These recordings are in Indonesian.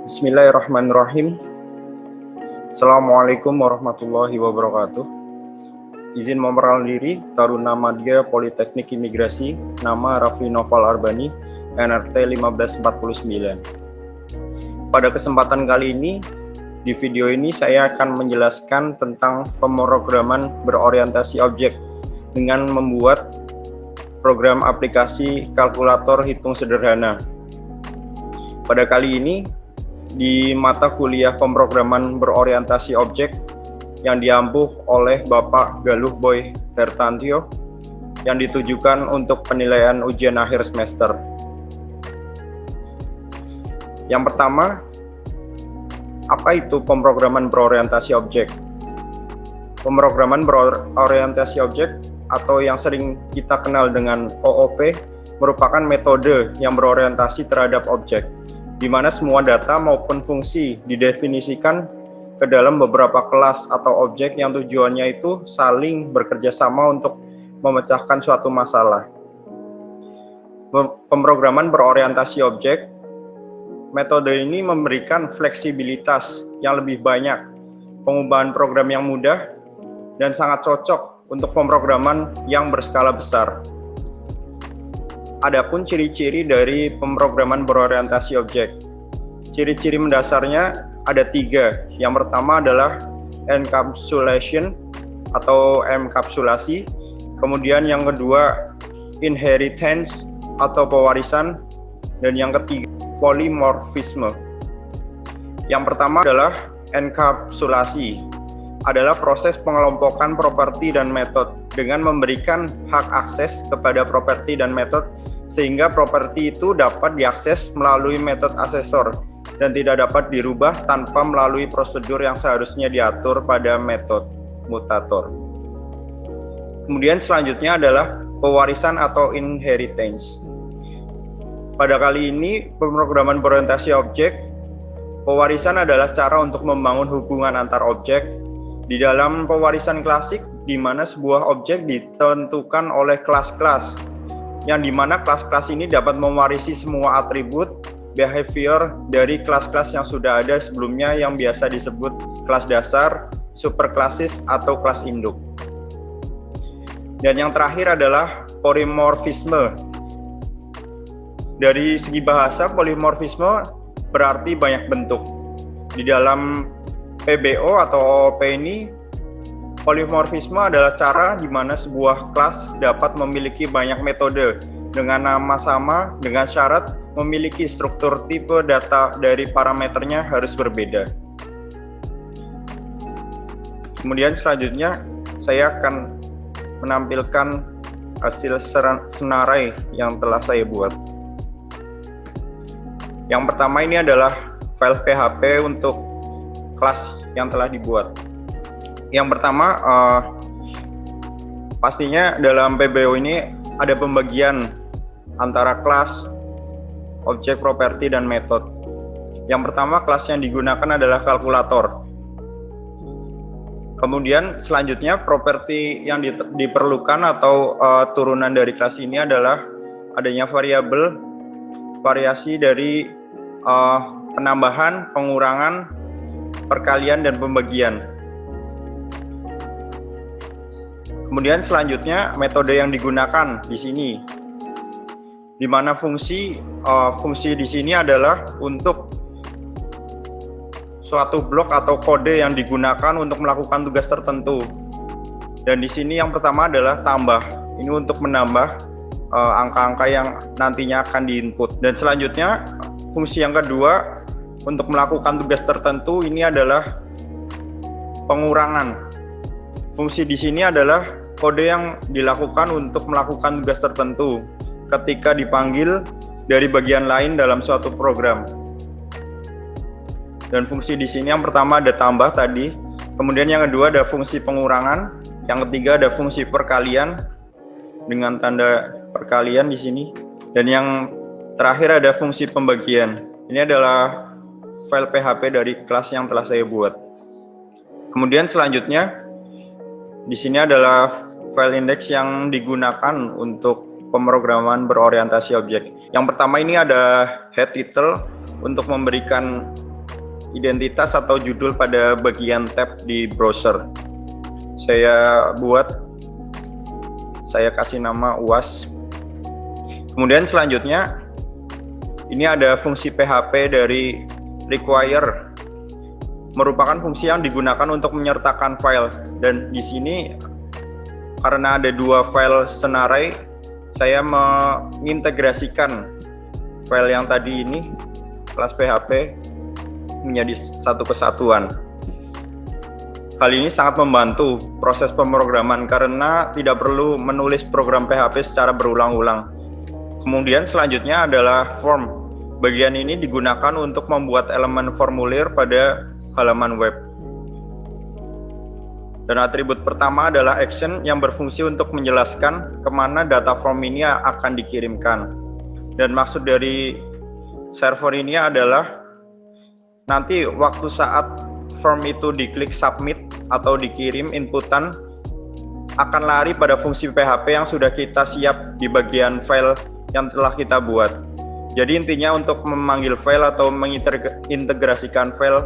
Bismillahirrahmanirrahim. Assalamualaikum warahmatullahi wabarakatuh. Izin memperkenalkan diri, Taruna Madya Politeknik Imigrasi, nama Raffi Noval Arbani, NRT 1549. Pada kesempatan kali ini, di video ini saya akan menjelaskan tentang pemrograman berorientasi objek dengan membuat program aplikasi kalkulator hitung sederhana. Pada kali ini, di mata kuliah pemrograman berorientasi objek yang diampuh oleh Bapak Galuh Boy Hertantio yang ditujukan untuk penilaian ujian akhir semester. Yang pertama, apa itu pemrograman berorientasi objek? Pemrograman berorientasi objek atau yang sering kita kenal dengan OOP merupakan metode yang berorientasi terhadap objek, di mana semua data maupun fungsi didefinisikan ke dalam beberapa kelas atau objek yang tujuannya itu saling bekerja sama untuk memecahkan suatu masalah. Pemrograman berorientasi objek, metode ini memberikan fleksibilitas yang lebih banyak, pengubahan program yang mudah, dan sangat cocok untuk pemrograman yang berskala besar. Adapun ciri-ciri dari pemrograman berorientasi objek. Ciri-ciri mendasarnya ada 3. Yang pertama adalah encapsulation atau enkapsulasi. Kemudian yang kedua inheritance atau pewarisan. Dan yang ketiga polymorphisme. Yang pertama adalah enkapsulasi. Adalah proses pengelompokan properti dan metode dengan memberikan hak akses kepada properti dan metode sehingga properti itu dapat diakses melalui metode asesor dan tidak dapat dirubah tanpa melalui prosedur yang seharusnya diatur pada metode mutator. Kemudian selanjutnya adalah pewarisan atau inheritance. Pada kali ini pemrograman berorientasi objek, pewarisan adalah cara untuk membangun hubungan antar objek. Di dalam pewarisan klasik, di mana sebuah objek ditentukan oleh kelas-kelas, yang dimana kelas-kelas ini dapat mewarisi semua atribut behavior dari kelas-kelas yang sudah ada sebelumnya yang biasa disebut kelas dasar, superklasis, atau kelas induk. Dan yang terakhir adalah polymorphisme. Dari segi bahasa, polymorphisme berarti banyak bentuk. Di dalam PBO atau OOP ini, polymorphisme adalah cara di mana sebuah kelas dapat memiliki banyak metode dengan nama sama dengan syarat memiliki struktur tipe data dari parameternya harus berbeda. Kemudian selanjutnya saya akan menampilkan hasil senarai yang telah saya buat. Yang pertama ini adalah file PHP untuk kelas yang telah dibuat. Yang pertama, pastinya dalam PBO ini ada pembagian antara kelas, objek, properti, dan metode. Yang pertama, kelas yang digunakan adalah kalkulator. Kemudian selanjutnya properti yang diperlukan atau turunan dari kelas ini adalah adanya variabel, variasi dari penambahan, pengurangan, perkalian, dan pembagian. Kemudian selanjutnya metode yang digunakan di sini, di mana fungsi di sini adalah untuk suatu blok atau kode yang digunakan untuk melakukan tugas tertentu. Dan di sini yang pertama adalah tambah. Ini untuk menambah angka-angka yang nantinya akan diinput. Dan selanjutnya fungsi yang kedua untuk melakukan tugas tertentu ini adalah pengurangan. Fungsi di sini adalah kode yang dilakukan untuk melakukan tugas tertentu ketika dipanggil dari bagian lain dalam suatu program. Dan fungsi di sini yang pertama ada tambah tadi, kemudian yang kedua ada fungsi pengurangan, yang ketiga ada fungsi perkalian dengan tanda perkalian di sini, dan yang terakhir ada fungsi pembagian. Ini adalah file PHP dari kelas yang telah saya buat. Kemudian selanjutnya di sini adalah file index yang digunakan untuk pemrograman berorientasi objek. Yang pertama ini ada head title untuk memberikan identitas atau judul pada bagian tab di browser. Saya kasih nama UAS. Kemudian selanjutnya ini ada fungsi PHP dari require, merupakan fungsi yang digunakan untuk menyertakan file. Dan di sini karena ada dua file senarai, saya mengintegrasikan file yang tadi ini kelas PHP menjadi satu kesatuan. Hal ini sangat membantu proses pemrograman karena tidak perlu menulis program PHP secara berulang-ulang. Kemudian selanjutnya adalah form. Bagian ini digunakan untuk membuat elemen formulir pada halaman web. Dan atribut pertama adalah action yang berfungsi untuk menjelaskan kemana data form ini akan dikirimkan. Dan maksud dari server ini adalah nanti waktu saat form itu diklik submit atau dikirim inputan, akan lari pada fungsi PHP yang sudah kita siap di bagian file yang telah kita buat. Jadi intinya untuk memanggil file atau mengintegrasikan file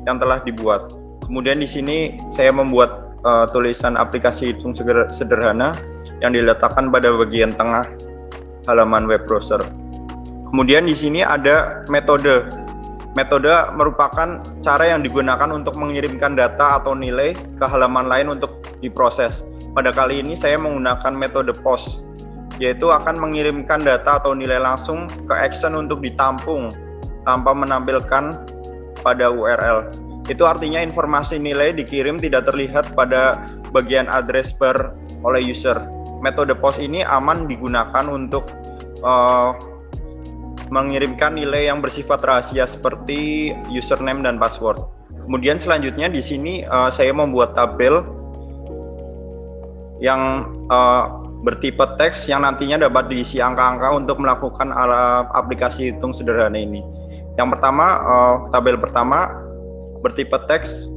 yang telah dibuat. Kemudian di sini saya membuat tulisan aplikasi hitung sederhana yang diletakkan pada bagian tengah halaman web browser. Kemudian di sini ada metode. Metode merupakan cara yang digunakan untuk mengirimkan data atau nilai ke halaman lain untuk diproses. Pada kali ini saya menggunakan metode POST, yaitu akan mengirimkan data atau nilai langsung ke action untuk ditampung tanpa menampilkan pada URL. Itu artinya informasi nilai dikirim tidak terlihat pada bagian address bar oleh user. Metode POST ini aman digunakan untuk mengirimkan nilai yang bersifat rahasia seperti username dan password. Kemudian selanjutnya di sini saya membuat tabel yang bertipe teks yang nantinya dapat diisi angka-angka untuk melakukan aplikasi hitung sederhana ini. Yang pertama, tabel pertama bertipe teks.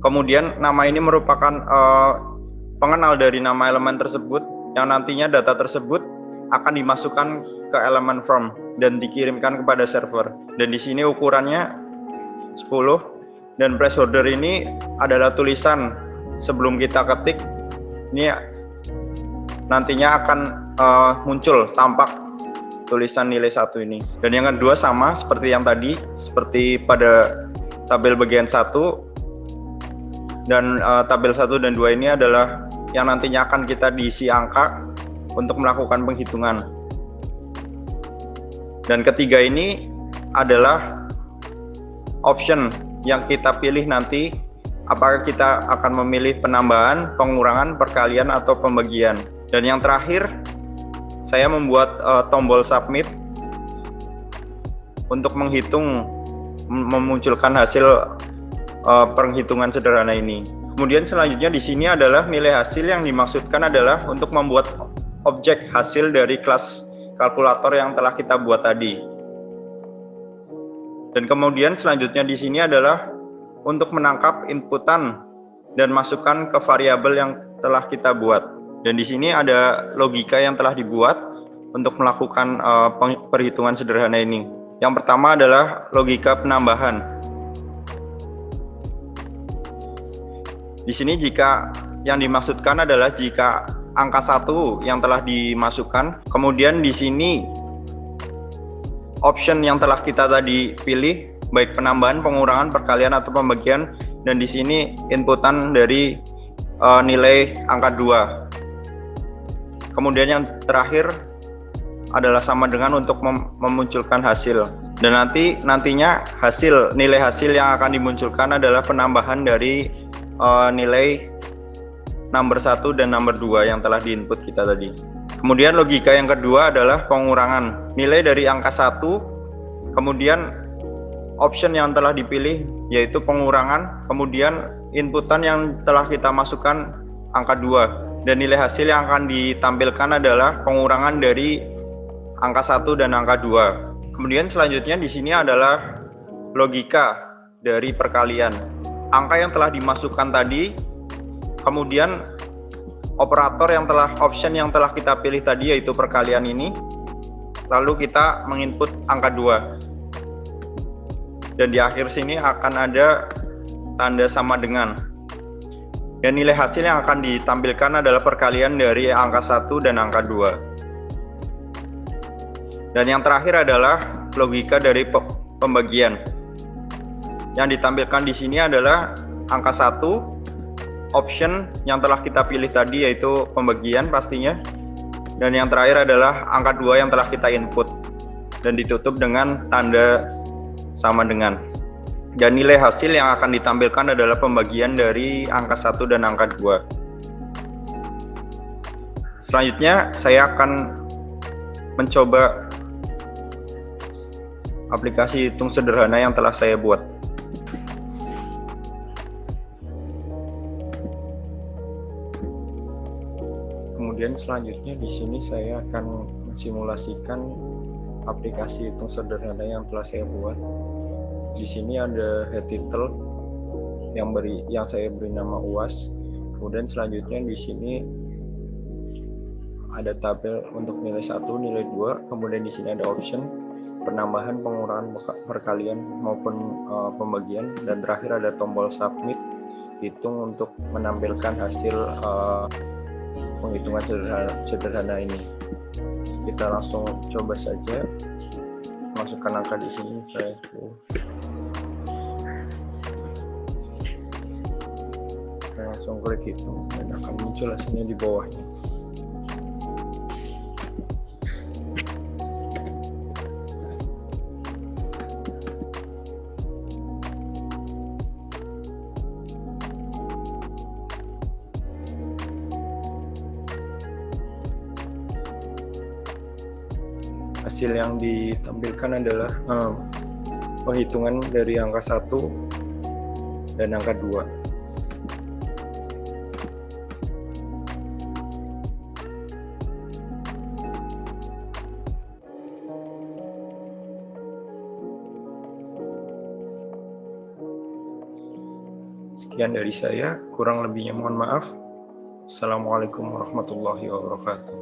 Kemudian nama ini merupakan pengenal dari nama elemen tersebut yang nantinya data tersebut akan dimasukkan ke elemen form dan dikirimkan kepada server. Dan di sini ukurannya 10 dan placeholder ini adalah tulisan sebelum kita ketik. Ini nantinya akan muncul tampak tulisan nilai 1 ini. Dan yang kedua sama seperti yang tadi, seperti pada tabel bagian 1 dan tabel 1 dan 2 ini adalah yang nantinya akan kita diisi angka untuk melakukan penghitungan. Dan ketiga ini adalah option yang kita pilih nanti, apakah kita akan memilih penambahan, pengurangan, perkalian, atau pembagian. Dan yang terakhir, saya membuat tombol submit untuk menghitung, memunculkan hasil penghitungan sederhana ini. Kemudian selanjutnya di sini adalah nilai hasil yang dimaksudkan adalah untuk membuat objek hasil dari kelas kalkulator yang telah kita buat tadi. Dan kemudian selanjutnya di sini adalah untuk menangkap inputan dan masukkan ke variabel yang telah kita buat. Dan di sini ada logika yang telah dibuat untuk melakukan perhitungan sederhana ini. Yang pertama adalah logika penambahan. Di sini jika yang dimaksudkan adalah jika angka 1 yang telah dimasukkan, kemudian di sini option yang telah kita tadi pilih, baik penambahan, pengurangan, perkalian, atau pembagian, dan di sini inputan dari nilai angka 2. Kemudian yang terakhir adalah sama dengan untuk memunculkan hasil. Dan nantinya nilai hasil yang akan dimunculkan adalah penambahan dari nilai number 1 dan number 2 yang telah diinput kita tadi. Kemudian logika yang kedua adalah pengurangan. Nilai dari angka 1, kemudian option yang telah dipilih yaitu pengurangan, kemudian inputan yang telah kita masukkan angka 2, dan nilai hasil yang akan ditampilkan adalah pengurangan dari angka 1 dan angka 2. Kemudian selanjutnya di sini adalah logika dari perkalian. Angka yang telah dimasukkan tadi, kemudian option yang telah kita pilih tadi yaitu perkalian ini, lalu kita menginput angka 2. dan di akhir sini akan ada tanda sama dengan. Dan nilai hasil yang akan ditampilkan adalah perkalian dari angka 1 dan angka 2. Dan yang terakhir adalah logika dari pembagian. Yang ditampilkan di sini adalah angka 1, option yang telah kita pilih tadi yaitu pembagian pastinya. Dan yang terakhir adalah angka 2 yang telah kita input. Dan ditutup dengan tanda sama dengan. Dan nilai hasil yang akan ditampilkan adalah pembagian dari angka 1 dan angka 2. Selanjutnya saya akan mencoba aplikasi hitung sederhana yang telah saya buat. Kemudian selanjutnya di sini saya akan mensimulasikan aplikasi hitung sederhana yang telah saya buat. Di sini ada head title yang saya beri nama UAS. Kemudian selanjutnya di sini ada tabel untuk nilai 1, nilai 2, kemudian di sini ada option, penambahan, pengurangan, perkalian maupun pembagian, dan terakhir ada tombol submit, hitung untuk menampilkan hasil penghitungan sederhana ini. Kita langsung coba saja. Masukkan angka di sini, saya langsung klik hitung dan akan muncul hasilnya di bawahnya. Hasil yang ditampilkan adalah penghitungan dari angka 1 dan angka 2. Sekian dari saya, kurang lebihnya mohon maaf. Assalamualaikum warahmatullahi wabarakatuh.